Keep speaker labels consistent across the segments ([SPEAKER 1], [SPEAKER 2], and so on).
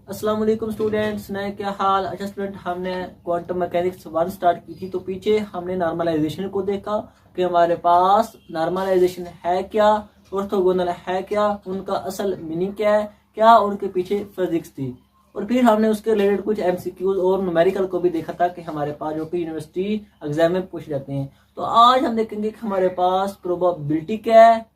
[SPEAKER 1] अस्सलाम वालेकुम स्टूडेंट्स, नए क्या हाल। अच्छा स्टूडेंट, हमने क्वांटम मैकेनिक्स 1 स्टार्ट की थी, तो पीछे हमने नॉर्मलाइजेशन को देखा कि हमारे पास नॉर्मलाइजेशन है क्या, ऑर्थोगोनल है क्या, उनका असल मीनिंग क्या है, क्या उनके पीछे फिजिक्स थी। और फिर हमने उसके रिलेटेड कुछ एमसीक्यूज और न्यूमेरिकल को भी देखा था कि हमारे पास जो कि यूनिवर्सिटी एग्जाम में पूछे जाते हैं। तो आज हम देखेंगे कि हमारे पास प्रोबेबिलिटी क्या है,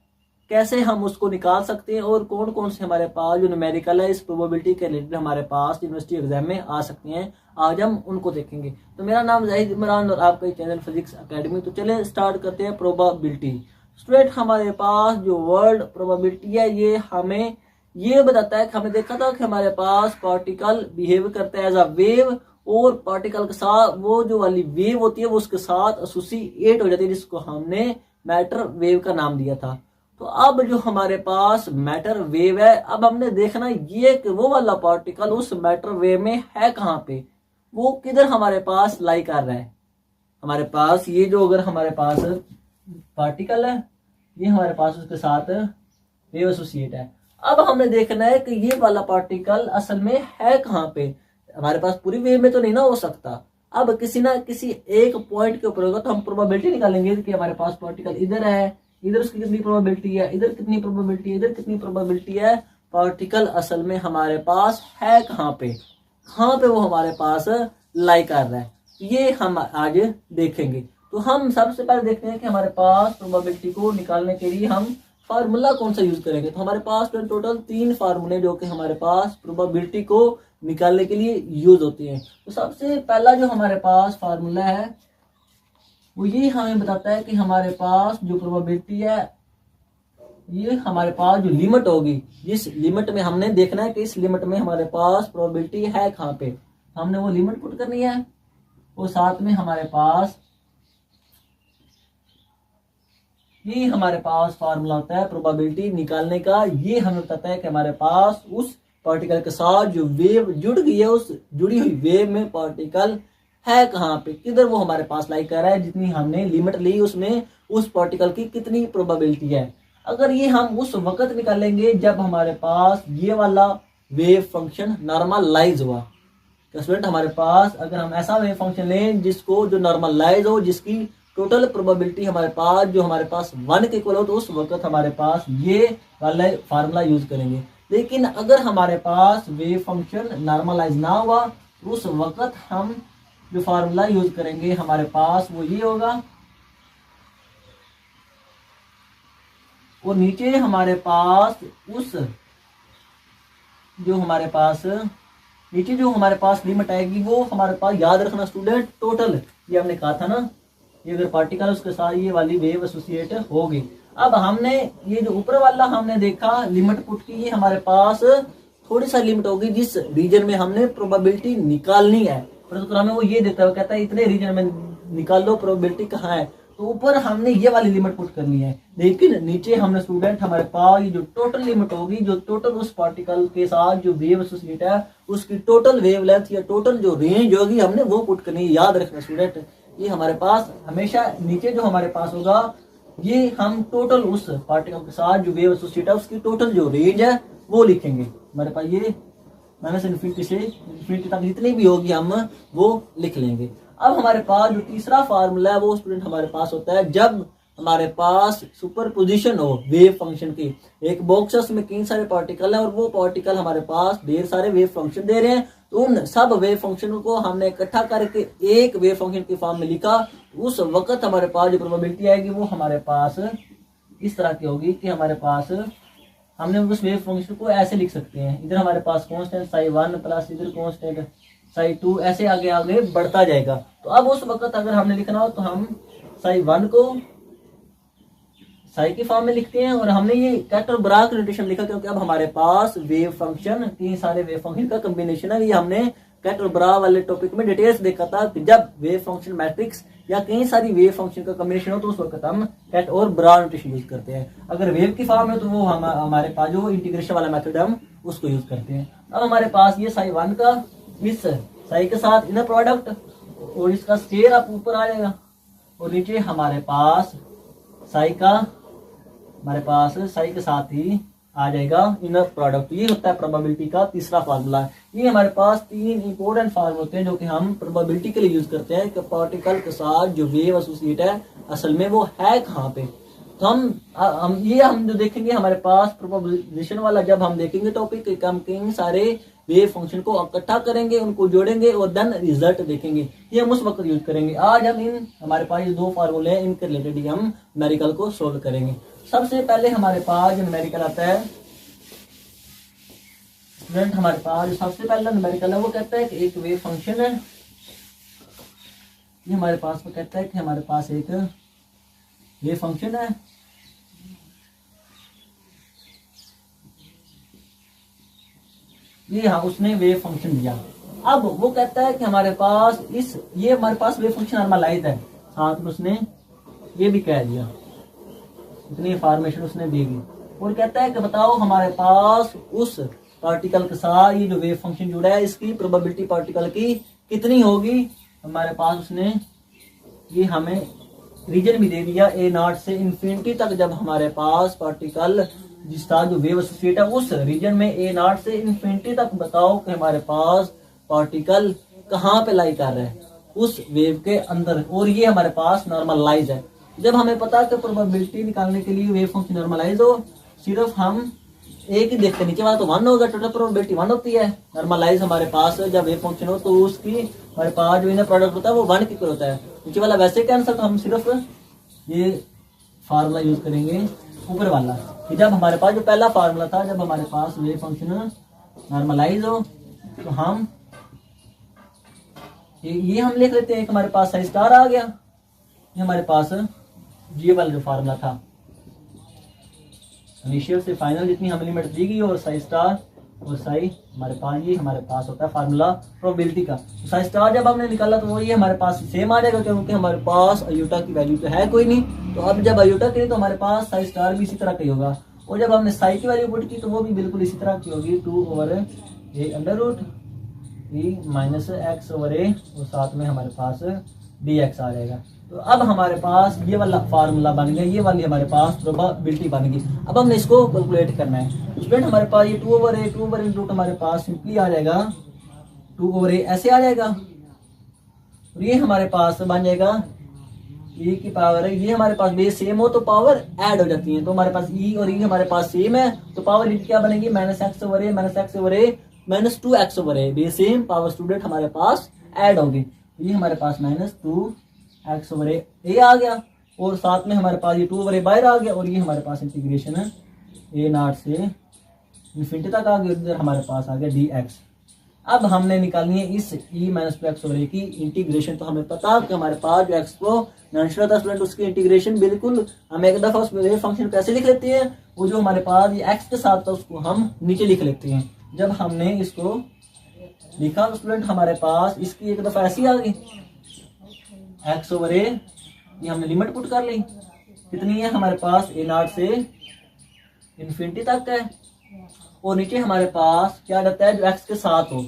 [SPEAKER 1] कैसे हम उसको निकाल सकते हैं, और कौन कौन से हमारे पास जो न्यूमेरिकल है इस प्रोबेबिलिटी के रिलेटेड हमारे पास यूनिवर्सिटी एग्जाम में आ सकते हैं। आज हम उनको देखेंगे। तो मेरा नाम जाहिद इमरान और आपका चैनल फिजिक्स एकेडमी। तो चले स्टार्ट करते हैं प्रोबेबिलिटी। स्टूडेंट, हमारे पास जो वर्ड प्रोबेबिलिटी है ये हमें ये बताता है कि हमने देखा था कि हमारे पास पार्टिकल बिहेव करता है एज अ वेव, और पार्टिकल के साथ वो जो वाली वेव होती है वो उसके साथ एसोसिएट हो जाती है, जिसको हमने मैटर वेव का नाम दिया था। तो अब जो हमारे पास मैटर वेव है, अब हमने देखना ये कि वो वाला पार्टिकल उस मैटर वेव में है कहाँ पे, वो किधर हमारे पास लाई कर रहा है। हमारे पास ये जो अगर हमारे पास पार्टिकल है, ये हमारे पास उसके साथ वेव एसोसिएट है। अब हमने देखना है कि ये वाला पार्टिकल असल में है कहाँ पे। हमारे पास पूरी वेव में तो नहीं ना हो सकता। अब किसी ना किसी एक पॉइंट के ऊपर होगा, तो हम प्रोबेबिलिटी निकालेंगे कि हमारे पास पार्टिकल इधर है, इधर उसकी कितनी प्रोबेबिलिटी है, इधर कितनी प्रोबेबिलिटी है, इधर कितनी प्रोबेबिलिटी है। पार्टिकल असल में हमारे पास है कहाँ पे, कहाँ पे वो हमारे पास लाई कर रहा है, ये हम आज देखेंगे। तो हम सबसे पहले देखते हैं कि हमारे पास प्रोबेबिलिटी को निकालने के लिए हम फार्मूला कौन सा यूज करेंगे। तो हमारे पास टोटल 3 फार्मूले जो कि हमारे पास प्रोबेबिलिटी को निकालने के लिए यूज होते हैं। तो सबसे पहला जो हमारे पास फार्मूला है वो ये हमें बताता है कि हमारे पास जो प्रोबेबिलिटी है, ये हमारे पास जो लिमिट होगी, जिस लिमिट में हमने देखना है कि इस लिमिट में हमारे पास प्रोबेबिलिटी है कहाँ पे, हमने वो लिमिट पुट करनी है। और साथ में हमारे पास ये हमारे पास फार्मूला होता है प्रोबेबिलिटी निकालने का। ये हमें बताता है कि हमारे पास उस पार्टिकल के साथ जो वेव जुड़ गई है, उस जुड़ी हुई वेव में पार्टिकल है कहाँ पे, किधर वो हमारे पास लाई कर रहा है, जितनी हमने लिमिट ली उसमें उस पार्टिकल की कितनी प्रोबेबिलिटी है। अगर ये हम उस वक्त निकालेंगे जब हमारे पास ये वाला वेव फंक्शन नॉर्मलाइज हुआ। तो स्टूडेंट, हमारे पास अगर हम ऐसा वेव फंक्शन लें जिसको जो नॉर्मलाइज हो, जिसकी टोटल प्रोबेबिलिटी हमारे पास जो हमारे पास 1 के इक्वल हो, तो उस वक्त हमारे पास ये वाला फार्मूला यूज करेंगे। लेकिन अगर हमारे पास वेव फंक्शन नॉर्मलाइज ना हुआ, तो उस वक्त हम जो फार्मूला यूज करेंगे हमारे पास वो ये होगा। और नीचे हमारे पास उस जो हमारे पास नीचे जो हमारे पास लिमिट आएगी वो हमारे पास याद रखना स्टूडेंट, टोटल ये हमने कहा था ना, ये अगर पार्टिकल उसके साथ ये वाली वेव एसोसिएट होगी। अब हमने ये जो ऊपर वाला हमने देखा लिमिट पुट की, ये हमारे पास थोड़ी सा लिमिट होगी जिस रीजन में हमने प्रोबेबिलिटी निकालनी है। परंतु हमें वो ये देता है, कहता है इतने रीजन में निकाल लो, प्रोबेबिलिटी कहाँ है। तो ऊपर हमने ये वाली लिमिट पुट करनी है, लेकिन नीचे हमने स्टूडेंट हमारे पास ये जो टोटल लिमिट होगी, जो टोटल उस पार्टिकल के साथ जो वेव एसोसिएट है उसकी टोटल वेव लेंथ या टोटल जो रेंज होगी हमने वो पुट करनी है। याद रखना स्टूडेंट, ये हमारे पास हमेशा नीचे जो हमारे पास होगा, ये हम टोटल उस पार्टिकल के साथ जो वेव एसोसिएट है उसकी टोटल जो रेंज है वो लिखेंगे। हमारे पास ये माइनस इन्फिनिटी से इन्फिनिटी तक जितनी भी होगी हम वो लिख लेंगे। अब हमारे पास जो तीसरा फार्मूला है वो स्टूडेंट हमारे पास होता है जब हमारे पास सुपरपोजिशन हो वेव फंक्शन की। एक बॉक्स में कई सारे पार्टिकल हैं और वो पार्टिकल हमारे पास ढेर सारे वेव फंक्शन दे रहे हैं, तो उन सब वेव फंक्शन को हमने इकट्ठा करके एक वेव फंक्शन की फॉर्म में लिखा। उस वक्त हमारे पास जो प्रोबेबिलिटी आएगी वो हमारे पास इस तरह की होगी कि हमारे पास हमने उस वेव फंक्शन को ऐसे लिख सकते हैं, इधर हमारे पास कांस्टेंट psi1 प्लस इधर कांस्टेंट psi2 ऐसे आगे आगे बढ़ता जाएगा। तो अब उस वक्त अगर हमने लिखना हो तो हम psi1 को psi की फॉर्म में लिखते हैं, और हमने ये कैटर ब्राग नोटेशन लिखा क्योंकि अब हमारे पास वेव फंक्शन तीन सारे वेव फंक्शन का कॉम्बिनेशन है। ये हमने कैटर ब्रा वाले टॉपिक में डिटेल्स देखा था कि जब वेव फंक्शन मैट्रिक्स या कई सारी वेव फंक्शन का कॉम्बिनेशन हो तो उस वक्त हम कैट और ब्रा नोटेशन यूज करते हैं। अगर वेव की फॉर्म है तो वो हमारे पास जो इंटीग्रेशन वाला मेथड हम उसको यूज करते हैं। अब हमारे पास ये psi1 का इस psi के साथ इनर प्रोडक्ट और इसका स्केयर आप ऊपर आ जाएगा, और नीचे हमारे पास psi के साथ ही आ जाएगा इनर प्रोडक्ट। ये होता है प्रोबेबिलिटी का तीसरा फार्मूला। ये हमारे पास 3 इंपॉर्टेंट फार्मूले होते हैं जो कि हम प्रोबेबिलिटी के लिए यूज करते हैं कि पार्टिकल के साथ जो वेव एसोसिएट है असल में वो है कहाँ पे। तो हम जो देखेंगे हमारे पास प्रोपोजिशन वाला, जब हम देखेंगे टॉपिक हम कई सारे वेव फंक्शन को इकट्ठा करेंगे, उनको जोड़ेंगे और देन रिजल्ट देखेंगे। ये हम उस वक्त यूज करेंगे। आज हम इन हमारे पास ये 2 फार्मूले हैं, इनके रिलेटेड ही हम न्यूमेरिकल को सोल्व करेंगे। सबसे पहले हमारे पास जो न्यूमेरिकल आता है स्टूडेंट, हमारे पास सबसे पहला न्यूमेरिकल है वो कहता है कि एक वेव फंक्शन है। ये हमारे पास वो कहता है कि हमारे पास एक वेव फंक्शन है ये, हाँ उसने वेव फंक्शन दिया। अब वो कहता है कि हमारे पास ये हमारे पास वेव फंक्शन नॉर्मलाइज है, साथ में उसने ये भी कह दिया, इतनी इंफॉर्मेशन उसने दी गई। और कहता है कि बताओ हमारे पास उस पार्टिकल के साथ ये जो वेव फंक्शन जुड़ा है इसकी प्रोबेबिलिटी पार्टिकल की कितनी होगी। हमारे पास उसने ये हमें रीजन भी दे दिया A0 से इन्फिनिटी तक। जब हमारे पास पार्टिकल जिसका जो वेव एसोसिएट है उस रीजन में A0 से इन्फिनिटी तक, बताओ कि हमारे पास पार्टिकल कहाँ पे लाई कर रहा है उस वेव के अंदर। और ये हमारे पास नॉर्मलाइज है। जब हमें पता है कि प्रोबेबिलिटी निकालने के लिए वेव फंक्शन नॉर्मलाइज हो, सिर्फ हम एक ही देखते, नीचे वाला तो 1 होगा, टोटल प्रोबेबिलिटी 1 होती है। नॉर्मलाइज हमारे पास जब वेव फंक्शन हो तो उसकी हमारे पास जो इनर प्रोडक्ट होता है वो 1 की इक्वल होता है। नीचे वाला वैसे कैंसिल, तो हम सिर्फ ये फार्मूला यूज करेंगे ऊपर वाला कि जब हमारे पास जो पहला फार्मूला था, जब हमारे पास वेव फंक्शन नॉर्मलाइज हो तो हम ये हम लिख लेते हैं कि हमारे पास साई स्टार आ गया। ये हमारे पास ये वाला जो फार्मूला था इनिशियल से फाइनल जितनी हमें लिमिट दी गई और साई स्टार और साई हमारे पास, ये हमारे पास होता है फार्मूला प्रोबेबिलिटी का। तो साई स्टार जब हमने निकाला तो वो ये हमारे पास सेम आ जाएगा क्योंकि हमारे पास अयोटा की वैल्यू तो है कोई नहीं। तो अब जब अयोटा की तो हमारे पास साई स्टार भी इसी तरह का ही होगा। और जब हमने साई की वैल्यू पुट की तो वो भी बिल्कुल इसी तरह की होगी, 2/a√e-x/a और साथ में हमारे पास dx आ जाएगा। तो अब हमारे पास ये वाला फार्मूला बन गया, ये वाली हमारे पास प्रोबेबिलिटी बन गई। अब हमने इसको कैलकुलेट करना है स्टूडेंट। हमारे पास ये 2/a हमारे पास सिंपली आ जाएगा 2/a ऐसे आ जाएगा। और ये हमारे पास बन जाएगा e की पावर है, ये हमारे पास बेस सेम हो तो पावर ऐड हो जाती है। तो हमारे पास e और e हमारे पास सेम है तो पावर क्या बनेगी, -x/a -2x/a। Base same power student हमारे पास ऐड होगी। ये हमारे पास -2x/a आ गया और साथ में हमारे पास ये 2/a बाहर आ गया और ये हमारे पास इंटीग्रेशन है A0 से इन्फिनिटी तक आ गया। इधर हमारे पास आ गया dx। अब हमने निकालनी है इस e-2x/a की इंटीग्रेशन। तो हमें पता कि हमारे पास जो एक्सपोनेंशियल था स्टूडेंट उसकी इंटीग्रेशन बिल्कुल हम एक दफा उस वेव फंक्शन को ऐसे लिख लेते हैं, वो जो हमारे पास ये x के साथ था उसको हम नीचे लिख लेते हैं। जब हमने इसको लिखा तो स्टूडेंट हमारे पास इसकी एक दफा ऐसी आ गई x/a, ये हमने लिमिट पुट कर ली, कितनी है हमारे पास A0 से इन्फिनिटी तक है। और नीचे हमारे पास क्या रहता है जो x के साथ हो,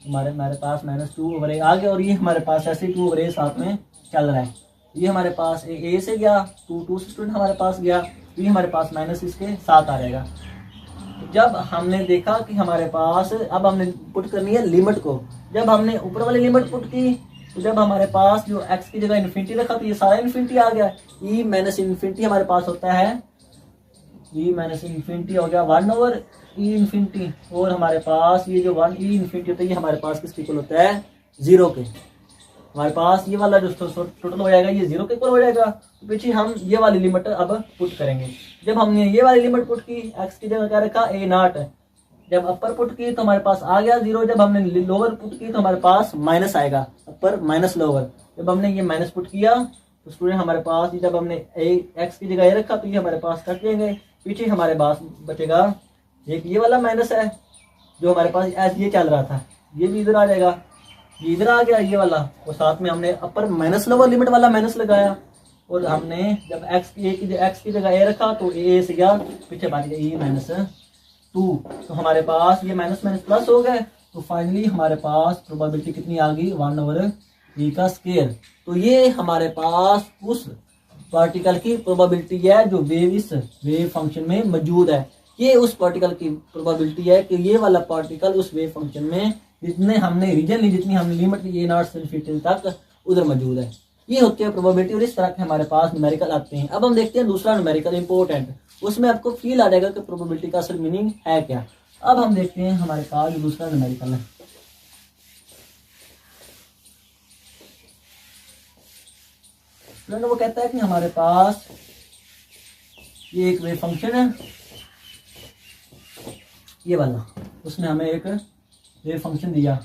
[SPEAKER 1] हमारे पास -2/a आ गया और ये हमारे पास ऐसे 2/a साथ में चल रहा है। ये हमारे पास a से गया 2 से स्टूडेंट हमारे पास गया, ये हमारे पास माइनस इसके साथ आ जाएगा। जब हमने देखा कि हमारे पास अब हमने पुट करनी है लिमिट को, जब हमने ऊपर वाली लिमिट पुट की तो जब हमारे पास जो x की जगह इन्फिनिटी रखा तो ये सारा इन्फिनिटी आ गया। e-इन्फिनिटी हमारे पास होता है e-इन्फिनिटी हो गया 1/e∞, और हमारे पास ये जो 1e∞ होता है ये हमारे पास किसके इक्वल होता है 0 के। हमारे पास ये वाला जो टोटल हो जाएगा ये 0 के इक्वल हो जाएगा। तो पीछे हम ये वाली लिमिट अब पुट करेंगे। जब हमने ये वाली लिमिट पुट की x की जगह क्या रखा A0, जब अपर पुट की तो हमारे पास आ गया 0। जब हमने लोअर पुट की तो हमारे पास माइनस आएगा, अपर माइनस लोअर। जब हमने ये माइनस पुट किया तो स्टूडेंट हमारे पास जब हमने x की जगह रखा तो ये हमारे पास कट जाएंगे। पीछे हमारे पास बचेगा एक ये वाला माइनस है जो हमारे पास ऐसे ये चल रहा था, ये भी इधर आ जाएगा, ये इधर आ गया ये वाला। और साथ में हमने अपर माइनस लोअर लिमिट वाला माइनस लगाया और हमने जब x की जगह a रखा तो a से गया पीछे बच गया e-2। तो हमारे पास ये माइनस माइनस प्लस हो गए। तो फाइनली हमारे पास प्रोबेबिलिटी कितनी आ गई 1/e का स्क्वायर। तो ये हमारे पास उस पार्टिकल की प्रोबेबिलिटी है जो वेव इस वेव फंक्शन में मौजूद है। ये उस पार्टिकल की प्रोबेबिलिटी है कि ये वाला पार्टिकल उस वेव फंक्शन में जितने हमने रीजन ली, जितनी हमने लिमिट ली A0 से इन्फिनिटी तक उधर मौजूद है। ये होती है प्रोबेबिलिटी और इस तरह के हमारे पास न्यूमेरिकल आते हैं। अब हम देखते हैं दूसरा न्यूमेरिकल इंपॉर्टेंट, उसमें आपको फील आ जाएगा कि प्रोबेबिलिटी का असल मीनिंग है क्या। अब हम देखते हैं हमारे पास जो दूसरा न्यूमेरिकल है, वो कहता है कि हमारे पास ये एक वेव फंक्शन है, ये वाला, उसने हमें एक वेव फंक्शन दिया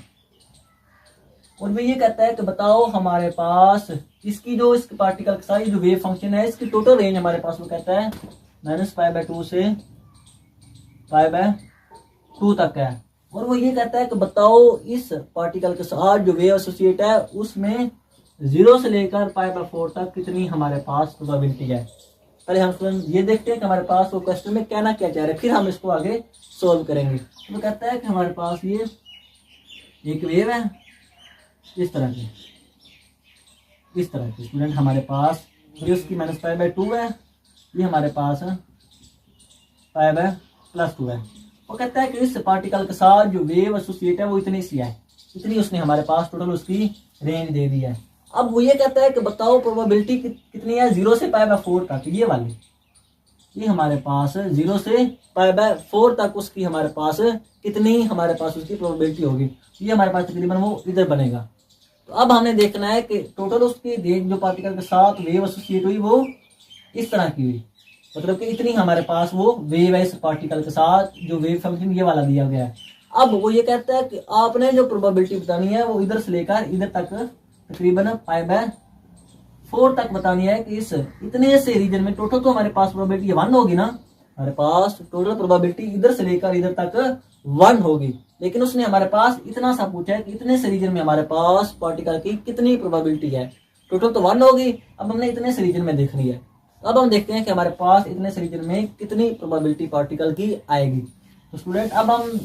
[SPEAKER 1] और वो ये कहता है कि बताओ हमारे पास इसकी जो इस पार्टिकल का जो वेव फंक्शन है इसकी टोटल रेंज हमारे पास वो कहता है -π/2 से π/2 तक है। और वो ये कहता है कि बताओ इस पार्टिकल के साथ जो वेव एसोसिएट है उसमें 0 से लेकर π/4 तक कितनी हमारे पास प्रोबेबिलिटी है। पहले हम ये देखते हैं कि हमारे पास वो क्वेश्चन में कहना क्या चाह रहे हैं, फिर हम इसको आगे सोल्व करेंगे। वो कहता है कि हमारे पास ये एक वेव है इस तरह की स्टूडेंट, हमारे पास ये उसकी -π/2 है, ये हमारे पास π/+2 है। वो कहता है कि इस पार्टिकल के साथ जो वेव एसोसिएट है वो इतनी सी है, इतनी उसने हमारे पास टोटल उसकी रेंज दे दी है। अब वो ये कहता है कि बताओ प्रोबेबिलिटी कितनी है 0 से π/4 तक, ये वाली, ये हमारे पास 0 से π/4 तक उसकी हमारे पास कितनी हमारे पास उसकी प्रोबेबिलिटी होगी। ये हमारे पास तकरीबन वो इधर बनेगा। तो अब हमने देखना है कि टोटल उसकी रेंज जो पार्टिकल के साथ वेव एसोसिएट हुई वो इस तरह की हुई, मतलब कि इतनी हमारे पास वो वेव है इस पार्टिकल के साथ जो वेव फंक्शन ये वाला दिया गया है। अब वो ये कहता है कि आपने जो प्रोबेबिलिटी बतानी है वो इधर से लेकर इधर तक तकरीबन π/4 तक बतानी है कि इस इतने से रीजन में टोटल तो हमारे पास प्रोबेबिलिटी 1 होगी ना, हमारे पास टोटल प्रोबेबिलिटी इधर से लेकर इधर तक 1 होगी, लेकिन उसने हमारे पास इतना सा पूछा है कि इतने से रीजन में हमारे पास पार्टिकल की कितनी प्रोबेबिलिटी है। टोटल तो 1 होगी, अब हमने इतने से रीजन में देखनी है। अब हम देखते हैं कि हमारे पास इतने से रीजन में कितनी प्रोबेबिलिटी पार्टिकल की आएगी। तो स्टूडेंट अब हम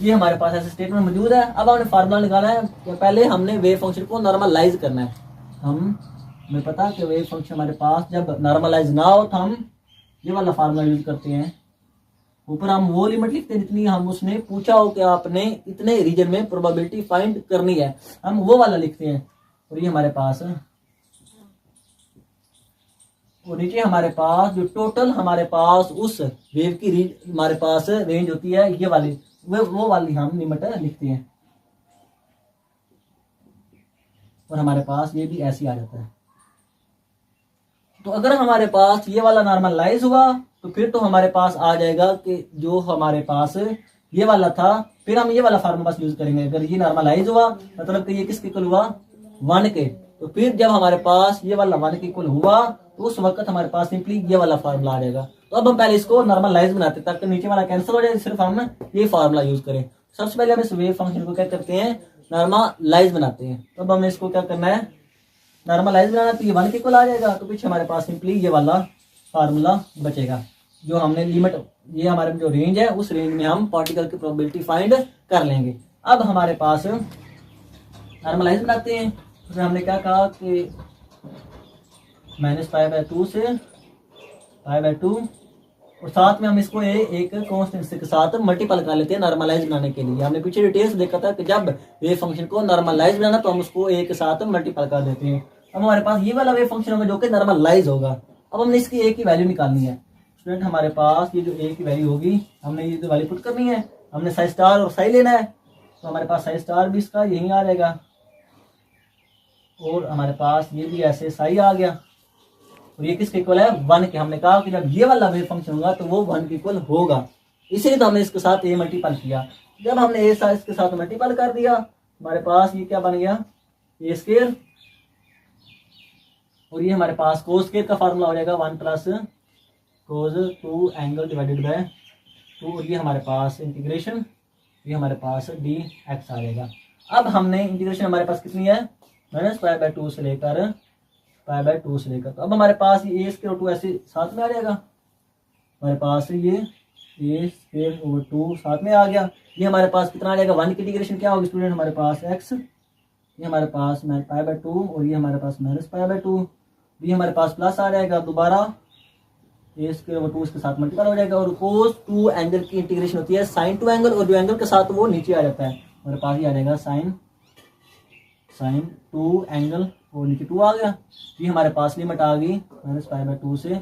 [SPEAKER 1] ये हमारे पास ऐसे स्टेटमेंट मौजूद है। अब हमने फार्मूला निकाला है कि पहले हमने वेव फंक्शन को नॉर्मलाइज करना है। हमें पता है कि वेव फंक्शन हमारे पास जब नॉर्मलाइज ना हो तो हम ये वाला फार्मूला यूज करते हैं, ऊपर हम वो लिमिट लिखते हैं जितनी हम उसने पूछा हो कि आपने इतने रीजन में प्रोबेबिलिटी फाइंड करनी है, हम वो वाला लिखते हैं। और ये हमारे पास और नीचे हमारे पास जो टोटल हमारे पास उस वेव की हमारे पास रेंज होती है ये वाली, वो वाली हम लिमिट लिखते हैं और हमारे पास ये भी ऐसे आ जाता है। तो अगर हमारे पास ये वाला नॉर्मलाइज हुआ तो फिर तो हमारे पास आ जाएगा कि जो हमारे पास ये वाला था, फिर हम ये वाला फार्मूला यूज करेंगे। अगर ये नॉर्मलाइज हुआ मतलब कि ये किसके इक्वल हुआ 1 के, तो फिर जब हमारे पास ये वाला 1 के इक्वल हुआ तो उस वक्त हमारे पास सिंपली ये वाला फार्मूला आ जाएगा। तो अब हम पहले इसको नॉर्मलाइज बनाते हैं ताकि नीचे वाला कैंसिल हो जाए, सिर्फ हम ये फार्मूला यूज करें। सबसे पहले हम इस वेव फंक्शन को क्या करते हैं, नॉर्मलाइज बनाते हैं। तो अब हमें इसको क्या करना है, नॉर्मलाइज बनाना, तो ये 1 के इक्वल आ जाएगा, तो पीछे हमारे पास सिंपली ये वाला फार्मूला बचेगा जो हमने लिमिट, ये हमारे जो रेंज है उस रेंज में हम पार्टिकल की प्रोबेबिलिटी फाइंड कर लेंगे। अब हमारे पास नॉर्मलाइज बनाते हैं, तो हमने क्या कहा कि -π/2 से π/2 और साथ में हम इसको एक कांस्टेंट के साथ मल्टीपल कर लेते हैं नॉर्मलाइज बनाने के लिए। हमने पीछे डिटेल्स देखा था कि जब वेव फंक्शन को नॉर्मलाइज बनाना तो हम उसको एक के साथ मल्टीपल कर देते हैं। अब हमारे पास ये वाला वेव फंक्शन होगा जो कि नॉर्मलाइज होगा। अब हमने इसकी ए की वैल्यू निकालनी है। स्टूडेंट हमारे पास ये जो ए की वैल्यू होगी हमने ये वैल्यू पुट करनी है, हमने साई स्टार और साई लेना है, तो हमारे पास साई स्टार भी इसका यही आ जाएगा और हमारे पास ये भी ऐसे साई आ गया और ये किसके इक्वल है 1 के। हमने कहा कि जब ये वाला वेव फंक्शन होगा तो वो 1 के इक्वल होगा, इसीलिए तो हमने इसके साथ ए मल्टीपल किया। जब हमने ए साइज के साथ मल्टीपल कर दिया हमारे पास ये क्या बन गया ए स्क्वायर और ये हमारे पास कोस स्क्वायर का फार्मूला हो जाएगा 1 plus cos 2 angle divided by 2 और ये हमारे पास इंटीग्रेशन, ये हमारे पास डी एक्स आ जाएगा। अब हमने इंटीग्रेशन हमारे पास कितनी है -π/2 से लेकर π/2 से लेकर, तो अब हमारे पास ये a स्क्वायर 2 ऐसे साथ में आ जाएगा, हमारे पास ये a स्क्वायर ओवर 2 साथ में आ गया। ये हमारे पास कितना आ जाएगा 1 की इंटीग्रेशन क्या होगी स्टूडेंट, हमारे पास x, ये हमारे पास π/2 और ये हमारे पास -π/2, ये हमारे पास प्लस आ जाएगा दोबारा ए स्क्वायर ओवर 2 इसके साथ मल्टीपल हो जाएगा। और cos 2 एंगल की इंटीग्रेशन होती है sin 2 एंगल, और जो एंगल के साथ वो नीचे आ जाता है, हमारे पास ये आ जाएगा sin 2 एंगल, और नीचे 2 आ गया। ये हमारे पास लिमिट आ गई -π/2 से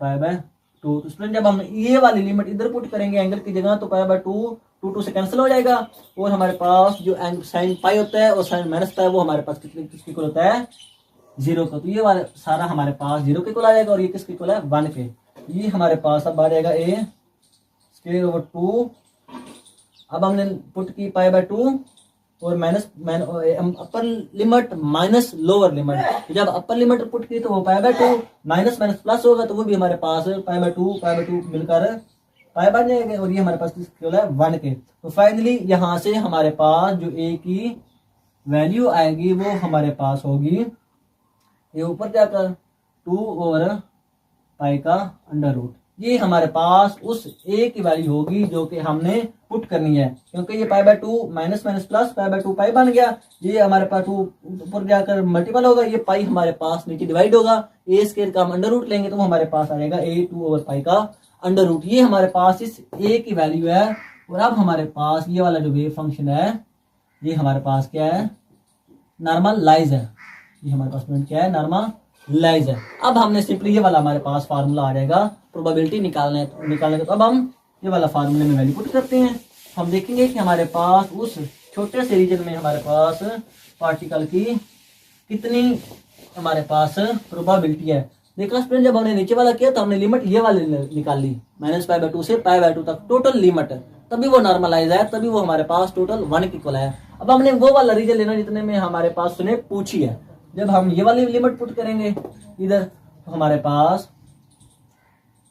[SPEAKER 1] π/2। तो स्टूडेंट जब हम ये वाली लिमिट इधर पुट करेंगे एंगल की जगह, तो π/2 2 से कैंसिल हो जाएगा, और हमारे पास जो sin π होता है और sin -π वो हमारे पास किसके इक्वल होता है, 0 का। तो ये वाला सारा हमारे पास 0 के इक्वल आ जाएगा, और ये किसके इक्वल है, 1 के। ये हमारे पास अब आ जाएगा a स्क्वायर ओवर 2। अब हमने पुट की π/2 और upper limit minus lower limit. जब अपर लिमिट पुट की तो वो π/2 माइनस माइनस प्लस होगा, तो वो भी हमारे पास π/2 मिलकर पाई बन जाएगा, और ये हमारे पास किसके है, 1 के। तो फाइनली यहाँ से हमारे पास जो a की वैल्यू आएगी वो हमारे पास होगी, ये ऊपर क्या कर 2/π का अंडर रूट। ये हमारे पास उस a की वैल्यू होगी जो कि हमने पुट करनी है, क्योंकि ये π/2 माइनस माइनस प्लस π/2 पाई बन गया। ये हमारे पास 2 ऊपर जाकर मल्टीपल होगा, ये पाई हमारे पास नीचे डिवाइड होगा। ए स्क्वायर का हम अंडर रूट लेंगे तो हमारे पास आ जाएगा a 2/π का अंडर रूट। ये हमारे पास इस a की वैल्यू है। और अब हमारे पास ये वाला जो वेव फंक्शन है, ये हमारे पास क्या है, नॉर्मलाइज है। ये हमारे पास क्या है, नॉर्मलाइज है। अब हमने सिंपली ये वाला हमारे पास फार्मूला आ जाएगा प्रोबेबिलिटी निकालने का। तो अब हम ये वाला फार्मूले में वैल्यू पुट करते हैं। हम देखेंगे कि हमारे पास उस छोटे से रीजन में हमारे पास पार्टिकल की कितनी हमारे पास प्रोबेबिलिटी है। देखा स्टूडेंट, जब हमने नीचे वाला किया तो हमने लिमिट ये वाली निकाल ली -π/2 से π/2 तक टोटल लिमिट, तभी वो नॉर्मलाइज है, तभी वो हमारे पास टोटल 1 के इक्वल है। अब हमने वो वाला रीजन लेना जितने में हमारे पास उसने पूछी है। जब हम ये वाली लिमिट पुट करेंगे इधर, तो हमारे पास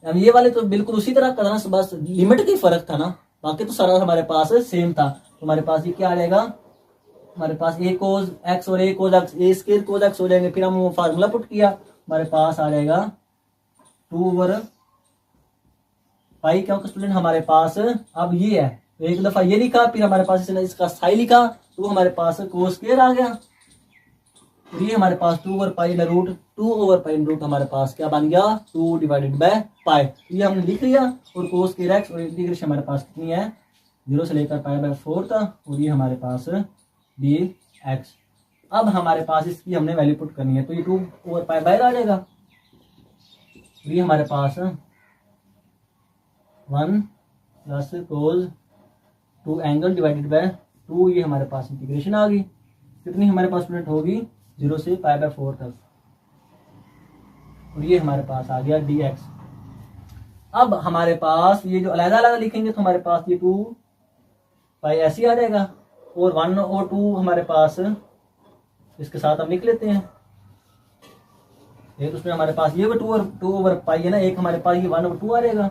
[SPEAKER 1] हम ये वाले तो बिल्कुल उसी तरह करना, बस लिमिट का ही फर्क था ना, बाकी तो सारा हमारे पास सेम था। तो हमारे पास ये क्या आ जाएगा, हमारे पास a cos x और a cos x a square cos x हो जाएंगे। फिर हम वो फार्मूला पुट किया, हमारे पास आ जाएगा 2/π, क्योंकि स्टूडेंट हमारे पास अब ये है, एक दफा ये लिखा, फिर हमारे पास इसका साई लिखा, तो हमारे पास cos स्क्वायर आ गया। और ये हमारे पास 2/π हमारे पास क्या बन गया, 2/π। ये हमने लिख लिया, और cos स्क्वायर x और इंटीग्रेशन हमारे पास कितनी है, 0 से लेकर π/4 था, और ये हमारे पास dx। अब हमारे पास इसकी हमने वैल्यू पुट करनी है, तो ये 2/π बाहर आ जाएगा। ये हमारे पास 1 plus cos 2 angle divided by 2, ये हमारे पास इंटीग्रेशन आ गई। कितनी हमारे पास स्टूडेंट होगी, 0 से π/4 तक, और ये हमारे पास आ गया dx। अब हमारे पास ये जो अलग अलग लिखेंगे तो हमारे पास ये 2π ऐसे ही आ जाएगा, और 1 और 2 हमारे पास इसके साथ हम लिख लेते हैं। एक उसमें हमारे पास ये 2/π है ना, एक हमारे पास ये 1/2 आ जाएगा,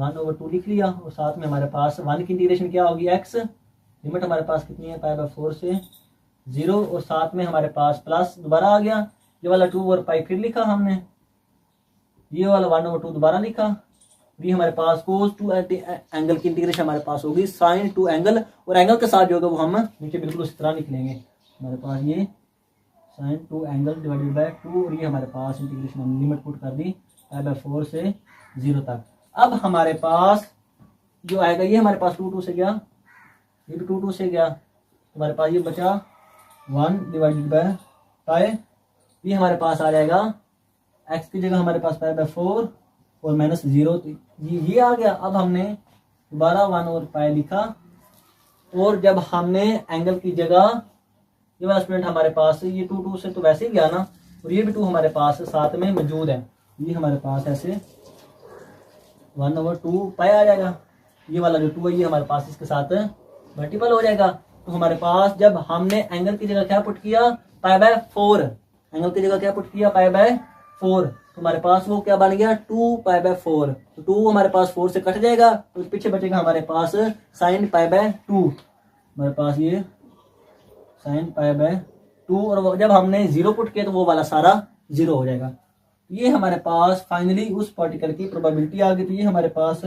[SPEAKER 1] 1/2 लिख लिया। और साथ में हमारे पास 1 की इंटीग्रेशन क्या होगी, x, लिमिट हमारे पास कितनी है, π/4 से 0, और साथ में हमारे पास प्लस दोबारा आ गया। ये वाला 2/π फिर लिखा हमने, ये वाला 1/2 दोबारा लिखा। ये हमारे पास cos 2 एंगल की इंटीग्रेशन हमारे पास होगी sin 2 एंगल, और एंगल के साथ जो होगा वो हम नीचे बिल्कुल उसी तरह लिखेंगे। हमारे पास ये sin 2 एंगल डिवाइडेड बाय 2, और ये हमारे पास इंटीग्रेशन हमने लिमिट पुट कर दी π/4 से 0 तक। अब हमारे पास जो आएगा, ये हमारे पास 2 से गया, ये भी 2 से गया, हमारे पास ये बचा 1/π। ये हमारे पास आ जाएगा x की जगह हमारे पास π/4 और -0, ये आ गया। अब हमने दोबारा 1/π लिखा, और जब हमने एंगल की जगह ये वाला स्टूडेंट हमारे पास ये 2 से तो वैसे ही गया ना, और ये भी 2 हमारे पास साथ में मौजूद है, ये हमारे पास ऐसे 1/2π आ जाएगा। ये वाला जो 2 है ये हमारे पास इसके साथ मल्टीपल हो जाएगा। तो हमारे पास जब हमने एंगल की जगह क्या पुट किया, π/4, एंगल की जगह क्या पुट किया, π/4, तो हमारे पास वो क्या बन गया, 2π/4। तो 2 हमारे पास 4 से कट जाएगा, तो पीछे बचेगा हमारे पास sin π/2, हमारे पास ये sin π/2, और जब हमने 0 पुट किया तो वो वाला सारा 0 हो जाएगा। ये हमारे पास फाइनली उस पार्टिकल की प्रोबेबिलिटी आ गई। तो ये हमारे पास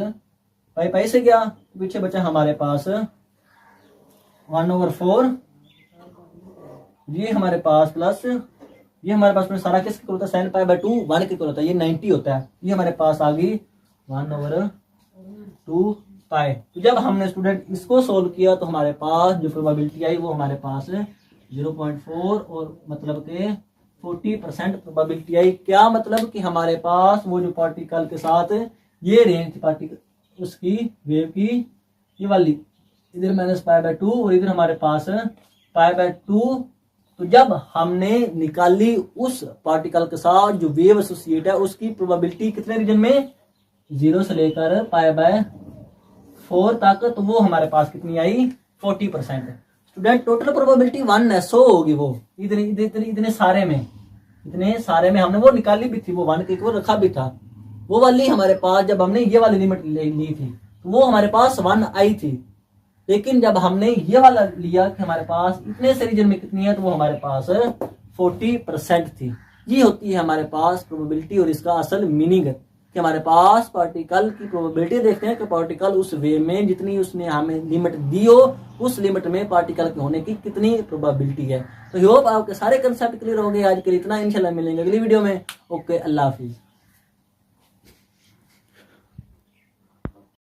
[SPEAKER 1] π से गया, पीछे बचा हमारे पास 1/4, ये हमारे पास प्लस ये हमारे पास में सारा किसके इक्वल होता है, साइन पाई बाय 2 1 के इक्वल होता है, ये 90 होता है। ये हमारे पास आ गई 1/2 पाई। तो जब हमने स्टूडेंट इसको सोल्व किया तो हमारे पास जो प्रोबेबिलिटी आई वो हमारे पास 0.4 और मतलब के 40% प्रोबेबिलिटी आई। क्या मतलब कि हमारे पास वो जो पार्टिकल के साथ ये रेंज थी पार्टिकल उसकी वेव की, ये वाली इधर -π/2 और इधर हमारे पास π/2। तो जब हमने निकाली उस पार्टिकल के साथ जो वेव एसोसिएट है उसकी प्रोबेबिलिटी कितने रीजन में, 0 से लेकर π/4 तक, तो वो हमारे पास कितनी आई, 40%। स्टूडेंट टोटल प्रोबेबिलिटी 1 है, 100 होगी वो इतने सारे में हमने वो निकाली भी थी, वो 1 के इक्वल रखा भी था। वो वाली हमारे पास जब हमने ये वाली लिमिट ली थी तो वो हमारे पास 1 आई थी, लेकिन जब हमने ये वाला लिया कि हमारे पास इतने से रीजन में कितनी है तो वो हमारे पास 40% थी। ये होती है हमारे पास प्रोबेबिलिटी और इसका असल मीनिंग है कि हमारे पास पार्टिकल की प्रोबेबिलिटी देखते हैं कि पार्टिकल उस वे में जितनी उसने हमें लिमिट दी हो उस लिमिट में पार्टिकल के होने की कितनी प्रोबेबिलिटी है। तो होप आपके सारे कंसेप्ट क्लियर हो गए। आज के लिए इतना, इंशाल्लाह मिलेंगे अगली वीडियो में। ओके, अल्लाह हाफिज।